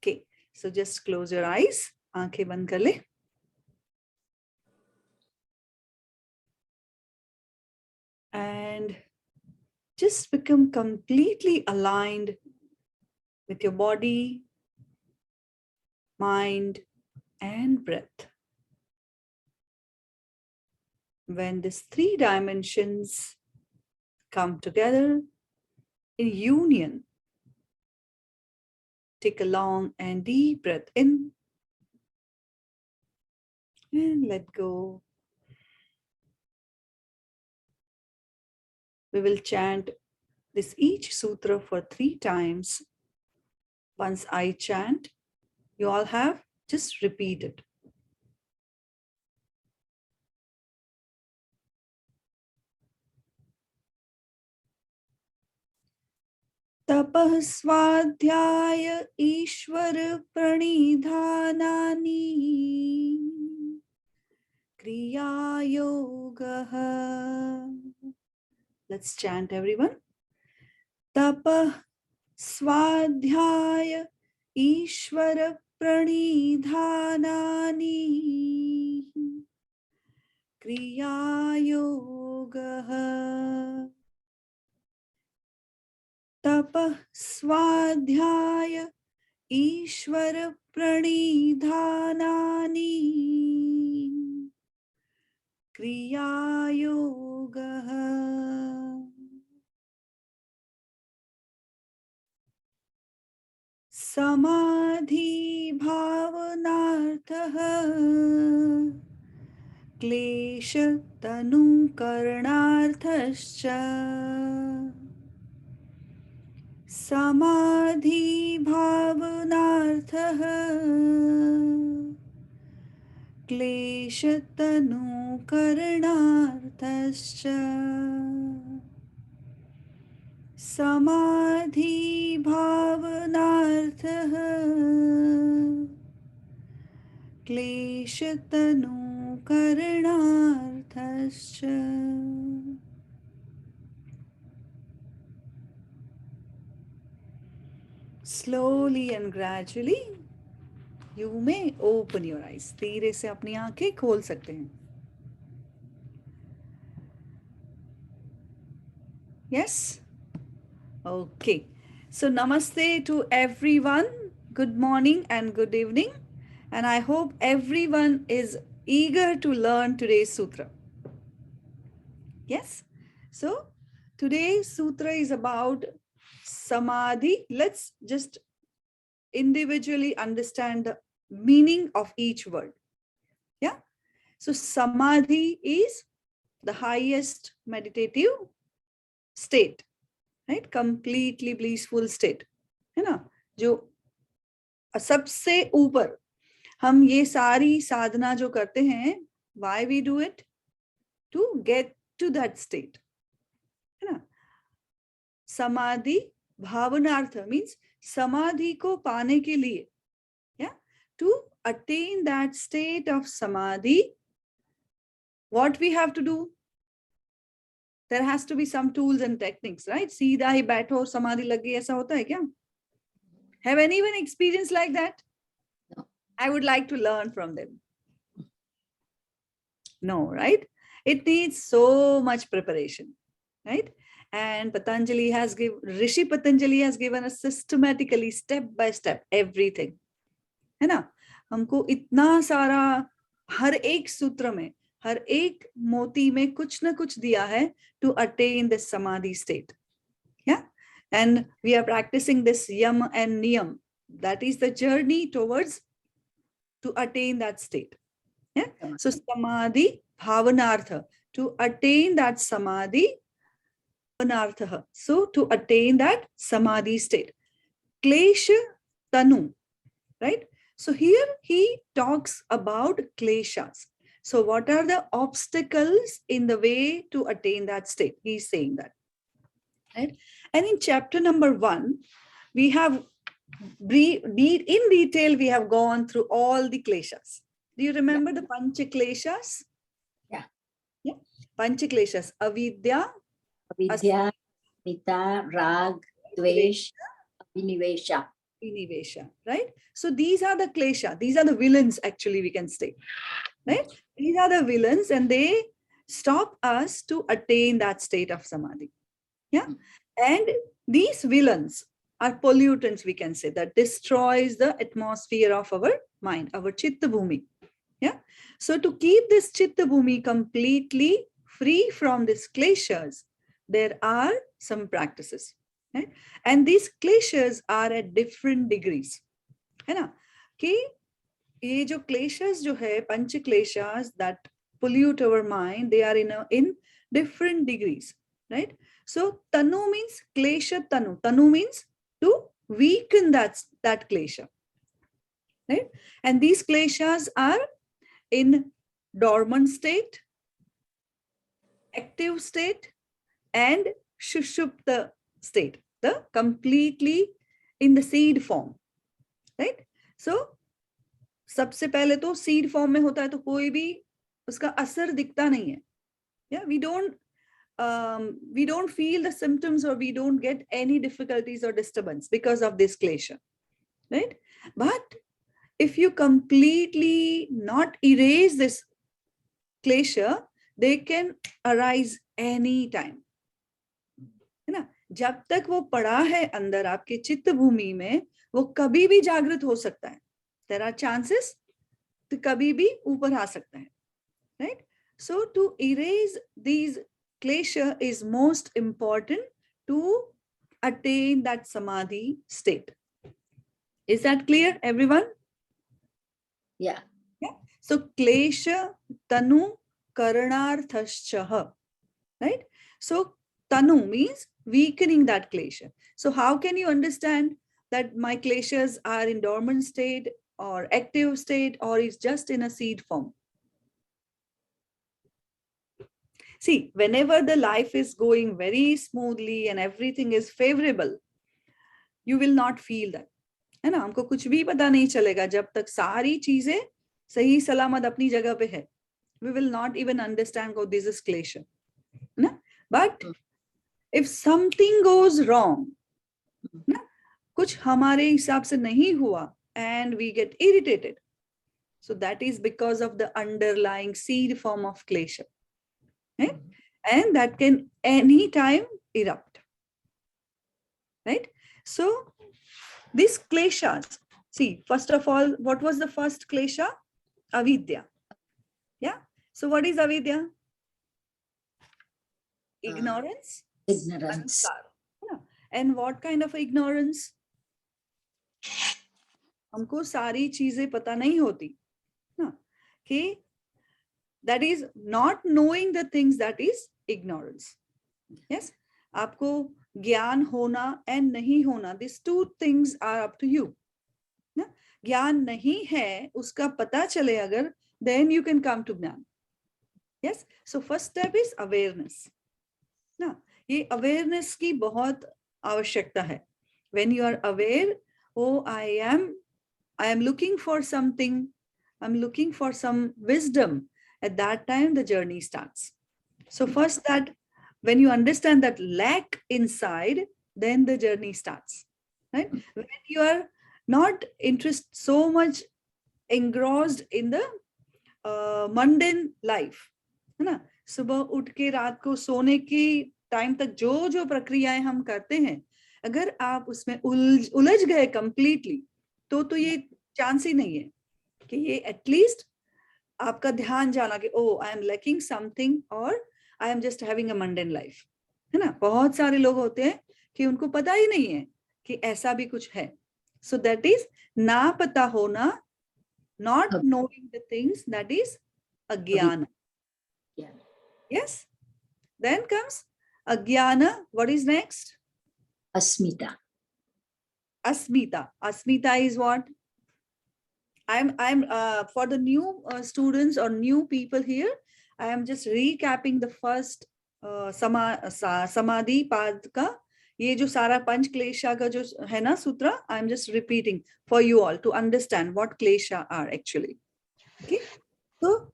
Okay, so just close your eyes. आंखें बंद कर ले. And just become completely aligned with your body, mind, and breath. When these three dimensions come together in union, take a long and deep breath in and let go. We will chant this each sutra for 3 times. Once I chant, you all have just repeat it. Tapah swadhyaya ishvara pranidhanani Kriya Yoga. Let's chant, everyone. Tapah swadhyaya ishvara pranidhanani Kriya Yoga. Tapah swadhyaya ishvara pranidhanani Kriya Yoga. Samādhi-bhāvana-arthaḥ kleśa tanū-karaṇa-arthaś-ca. Samādhi-bhāvana-arthaḥ kleśa tanū-karaṇa-arthaś-ca. Samādhi-bhāvana-arthaḥ kleśa tanū-karaṇa-arthaś-ca. Slowly and gradually, you may open your eyes. धीरे से अपनी आंखें खोल सकते हैं. Yes? Okay. So namaste to everyone. Good morning and good evening. And I hope everyone is eager to learn today's sutra. Yes? So today's sutra is about samadhi. Let's just individually understand the meaning of each word. Yeah? So samadhi is the highest meditative state. Right? Completely blissful state. है ना? जो सबसे ऊपर हम ये सारी साधना जो करते हैं, why we do it? To get to that state. है ना? samādhi-bhāvana-arthaḥ means samadhi को पाने के लिए, yeah, to attain that state of samadhi, what we have to do? There has to be some tools and techniques, right? सीधा ही बैठो समाधि लग गई ऐसा होता है क्या? Have anyone experienced like that? No. I would like to learn from them. No, right? It needs so much preparation, right? And Patanjali has given, Rishi Patanjali has given us systematically, step by step, everything. है ना? हमको इतना सारा हर एक सूत्र में, हर एक मोती में कुछ ना कुछ दिया है to attain this samadhi state. Yeah? And we are practicing this yam and niyam. That is the journey towards to attain that state. Yeah? So samādhi-bhāvana-arthaḥ, to attain that samadhi, so to attain that samadhi state. Kleśa tanū, right? So here he talks about kleshas. So what are the obstacles in the way to attain that state? He's saying that. Right? And in chapter number 1, we have in detail, we have gone through all the kleshas. Do you remember the pancha kleshas? Yeah. Yeah. Pancha kleshas. Avidya, Avidya, Mita, Rag, Dvesh, Abhinivesha. Vinivesha, right? So these are the kleśa, these are the villains, actually, we can say, right? These are the villains, and they stop us to attain that state of samadhi. Yeah. And these villains are pollutants, we can say, that destroys the atmosphere of our mind, our chitta bhumi. Yeah. So to keep this chitta bhumi completely free from these kleśas, there are some practices, right? And these kleśas are at different degrees. है ना? कि ये जो kleśas जो है, panch kleśas that pollute our mind, they are in different degrees, right? So tanu means kleśa tanu. Tanu means to weaken that kleśa, right? And these kleśas are in dormant state, active state, and shushupta state, the completely in the seed form, right? So सबसे पहले तो seed form में होता है, तो कोई भी उसका असर दिखता नहीं है. Yeah, we don't feel the symptoms, or we don't get any difficulties or disturbance because of this kleśa, right? But if you completely not erase this kleśa, they can arise any time. है ना? जब तक वो पड़ा है अंदर आपके चित्त भूमि में, वो कभी भी जागृत हो सकता है. There are chances तो कभी भी ऊपर आ सकता है, right? So to erase these kleśa is most important to attain that samadhi state. Is that clear, everyone? Yeah. Yeah. So kleśa tanū-karaṇa-arthaś-ca, right? So tanu means weakening that kleśa. So how can you understand that my kleśas are in dormant state or active state, or is just in a seed form? See, whenever the life is going very smoothly and everything is favorable, you will not feel that. है ना? हमको कुछ भी पता नहीं चलेगा जब तक सारी चीजें सही सलामत अपनी जगह पे है. We will not even understand, oh, this is kleśa. ना? But if something goes wrong, ना? कुछ हमारे हिसाब से नहीं हुआ, and we get irritated, so that is because of the underlying seed form of kleśa. Right? And that can anytime erupt, right? So these kleśas, see, first of all, what was the first kleśa? Avidya. Yeah. So what is avidya? Ignorance. Ignorance. Yeah. And what kind of ignorance? हमको सारी चीजें पता नहीं होती ना, कि that is not knowing the things, that is ignorance. Yes, आपको ज्ञान होना and नहीं होना, these two things are up to you. ना? ज्ञान नहीं है, उसका पता चले अगर, then you can come to ज्ञान. Yes, so first step is awareness. ना, ये awareness की बहुत आवश्यकता है. When you are aware, oh, I am looking for something, I'm looking for some wisdom. At that time, the journey starts. So first, that when you understand that lack inside, then the journey starts, right? When you are not so much engrossed in the mundane life, है ना? सुबह उठ के रात को सोने की time तक जो प्रक्रियाएं हम करते हैं, अगर आप उसमें उलझ गए completely, तो ये चांस ही नहीं है कि ये एटलीस्ट आपका ध्यान जाना कि ओ, आई एम लैकिंग समथिंग, और I am just having a mundane life, है ना? बहुत सारे लोग होते हैं कि उनको पता ही नहीं है कि ऐसा भी कुछ है. सो दैट इज ना पता होना, not knowing the things, that is agyana. Yeah. Yes. Then comes agyana. What is next? Asmita. Asmita. Asmita is what? I'm for the new students or new people here, I am just recapping the first samadhi path ka. ये जो सारा पंच क्लेशा का जो है ना सूत्र, I am just repeating for you all to understand what klesha are actually. Okay, so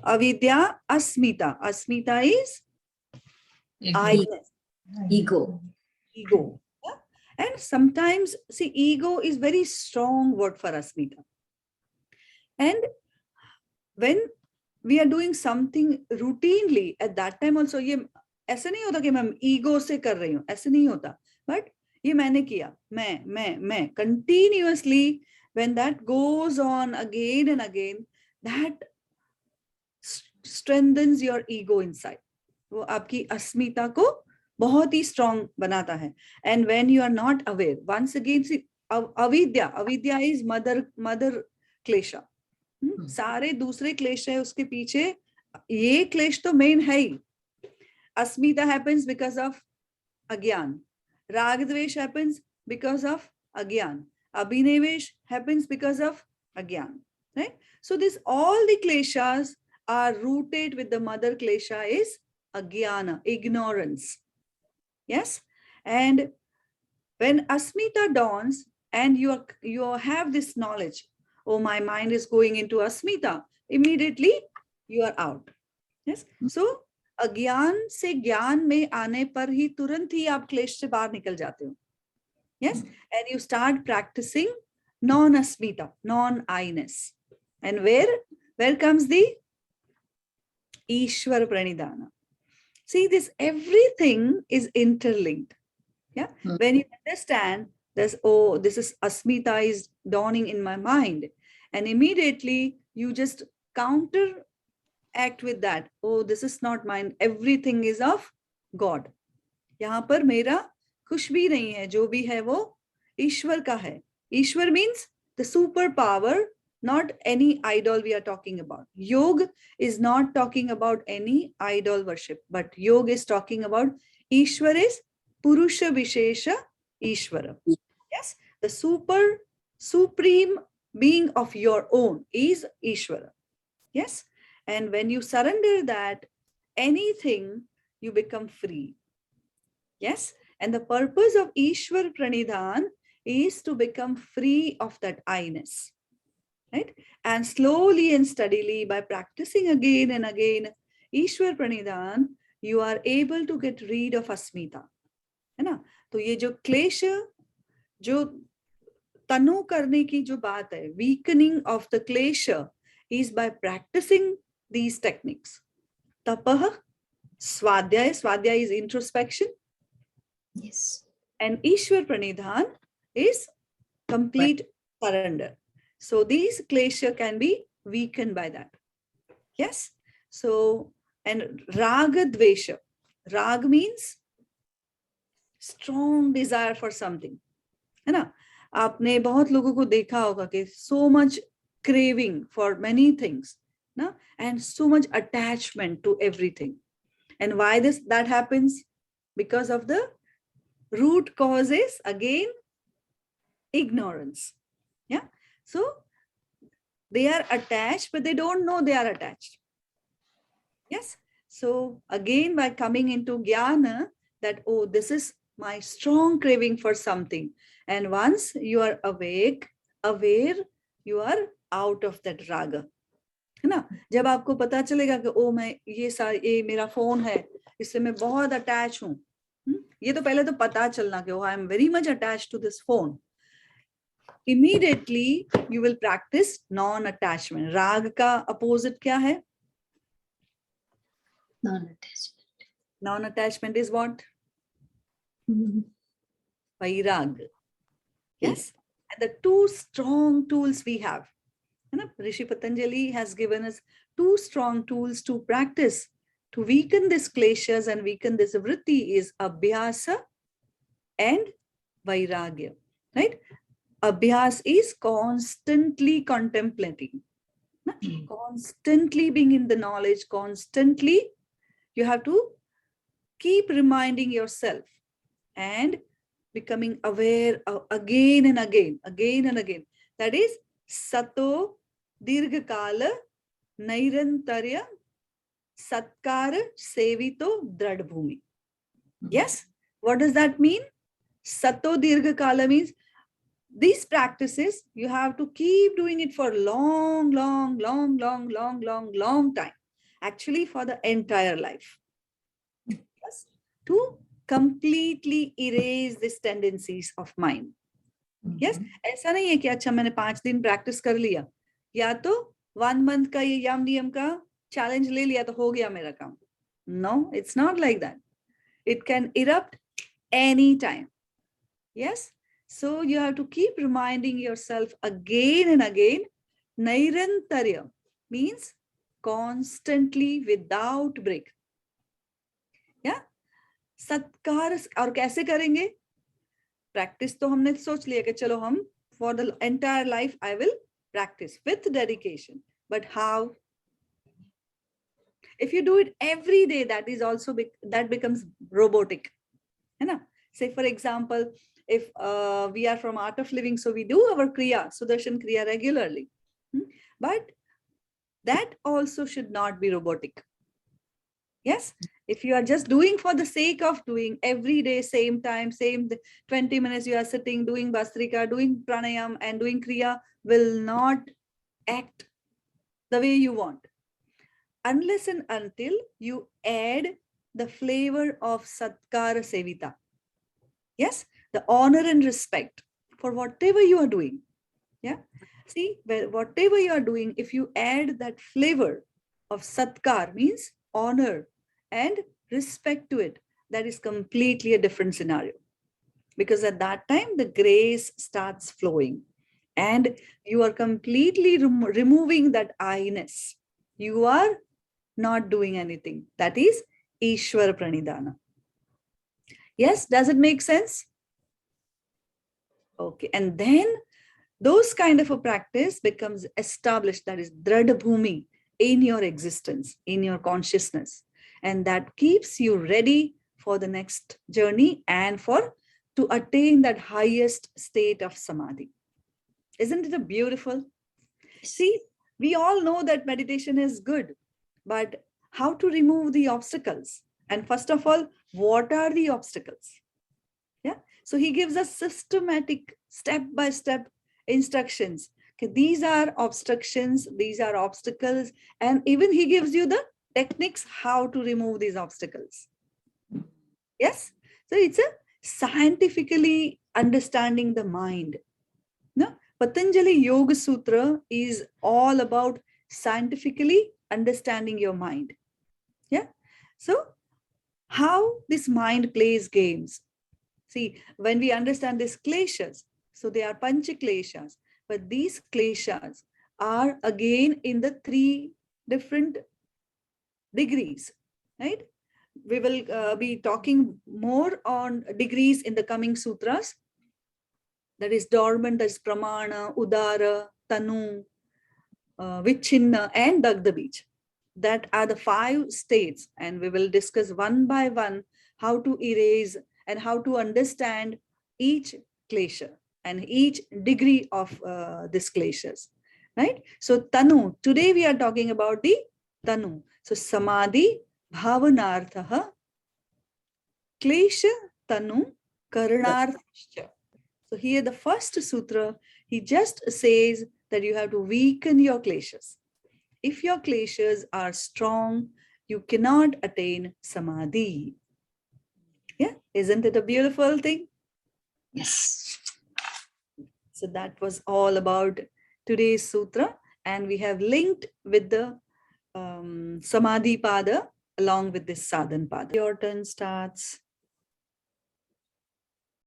avidya, asmita. Asmita is ego. Yeah? And sometimes, see, ego is very strong word for asmita. And when we are doing something routinely, at that time also, ये ऐसा नहीं होता कि मैं ego से कर रही हूँ, ऐसा नहीं होता. But ये मैंने किया, मैं, continuously, when that goes on again and again, that strengthens your ego inside. वो आपकी अस्मिता को बहुत ही strong बनाता है. And when you are not aware, once again, see, avidya is mother kleśa. सारे दूसरे क्लेश है उसके पीछे, ये क्लेश तो मेन है ही. अस्मिता happens because of अज्ञान, राग द्वेष happens because of अज्ञान, abhinevesh happens because of अज्ञान, right? So this, all the kleshas are rooted with the mother klesha is ajnana, ignorance. Yes. And when asmita dawns and you have this knowledge, oh, my mind is going into asmita, immediately you are out. Yes. So अज्ञान से ज्ञान में आने पर ही तुरंत ही आप क्लेश से बाहर निकल जाते हो. Yes. And you start practicing non-asmita, non-I-ness. And where comes the Ishwar Pranidhana? See, this everything is interlinked. Yeah. When you understand this, oh, this is asmita is dawning in my mind, and immediately you just counteract with that. Oh, this is not mine. Everything is of God. यहाँ पर मेरा कुछ भी नहीं है, जो भी है वो ईश्वर का है. ईश्वर means the superpower, not any idol we are talking about. Yoga is not talking about any idol worship, but yoga is talking about Ishwar is Purusha Vishesha Ishvara. Yes, the supreme being of your own is Ishvara. Yes, and when you surrender that, anything, you become free. Yes, and the purpose of Ishwar Pranidhan is to become free of that I-ness. Right? And slowly and steadily, by practicing again and again Ishwar Pranidhan, you are able to get rid of asmita. है ना? तो ये जो क्लेश, जो तनु करने की जो बात है, weakening of the klesha is by practicing these techniques. Tapah, swadhyaya is introspection. Yes. And Ishwar Pranidhan is complete surrender. So these klesha can be weakened by that. Yes. So, and raga dvesha. Rag means strong desire for something. है ना? आपने बहुत लोगों को देखा होगा कि so much craving for many things, ना? And so much attachment to everything. And why that happens? Because of the root causes, again, ignorance. Yeah. So they are attached, but they don't know they are attached. Yes. So again, by coming into jnana, that, oh, this is my strong craving for something. And once you are awake, aware, you are out of that raga. है ना? जब आपको पता चलेगा कि ओ, मैं ये मेरा फोन है, इससे मैं बहुत अटैच हूँ. ये तो पहले तो पता चलना कि, oh, I am very much attached to this phone. Immediately you will practice non-attachment. Rag का opposite क्या है? Non-attachment. Non-attachment is what? Vairag. Yes. And the two strong tools we have. Rishi Patanjali has given us two strong tools to practice to weaken this kleshas and weaken this vritti is abhyasa and vairagya. Right? Abhyas is constantly contemplating, constantly being in the knowledge, constantly you have to keep reminding yourself and becoming aware of again and again. That is sato dirghakala nairantarya satkara sevito dradbhumi. Yes, what does that mean? Sato dirghakala means these practices, you have to keep doing it for long time. Actually, for the entire life. Yes. To completely erase these tendencies of mind. Yes, ऐसा नहीं है कि अच्छा मैंने 5 दिन practice कर लिया या तो 1 month का ये यम नियम का चैलेंज ले लिया तो हो गया मेरा काम. No, it's not like that. It can erupt any time. Yes, so you have to keep reminding yourself again and again. Nairantarya means constantly without break. Yeah, सत्कार. और कैसे करेंगे? प्रैक्टिस तो हमने सोच लिया कि चलो हम for the entire life I will practice with dedication. But how? If you do it every day, that is also that becomes robotic. You know? Say for example, if we are from Art of Living, so we do our Kriya, Sudarshan Kriya regularly. But that also should not be robotic. Yes, if you are just doing for the sake of doing every day, same time, same 20 minutes you are sitting, doing Bastrika, doing Pranayam and doing Kriya will not act the way you want. Unless and until you add the flavor of Satkara Sevita. Yes, the honor and respect for whatever you are doing. Yeah, see, whatever you are doing, if you add that flavor of Satkar, means honor and respect to it, that is completely a different scenario. Because at that time, the grace starts flowing and you are completely removing that I-ness. You are not doing anything. That is Ishwar Pranidhana. Yes, does it make sense? Okay, and then those kind of a practice becomes established, that is Dradha Bhumi in your existence, in your consciousness. And that keeps you ready for the next journey and to attain that highest state of Samadhi. Isn't it a beautiful? See, we all know that meditation is good, but how to remove the obstacles? And first of all, what are the obstacles? Yeah, so he gives us systematic step-by-step instructions. Okay, these are obstructions, these are obstacles, and even he gives you the techniques how to remove these obstacles. Yes, so it's a scientifically understanding the mind. No, Patanjali Yog Sutra is all about scientifically understanding your mind. Yeah, so how this mind plays games. See, when we understand these kleshas, so they are pancha kleshas, but these kleshas are again in the 3 different degrees, right? We will be talking more on degrees in the coming sutras. That is dormant, that is pramana, udara, tanu, vichinna, and dagda beach. That are the 5 states, and we will discuss one by one how to erase and how to understand each klesha and each degree of this kleshas, right? So tanu, today we are talking about the tanu. So samādhi-bhāvana-arthaḥ, kleśa, tanū-karaṇa-arthaś-ca. So here the first sutra, he just says that you have to weaken your kleshas. If your kleshas are strong, you cannot attain samadhi. Yeah, isn't it a beautiful thing? Yes. So that was all about today's sutra, and we have linked with the Samadhi Pada along with this Sadhan Pada. Your turn starts.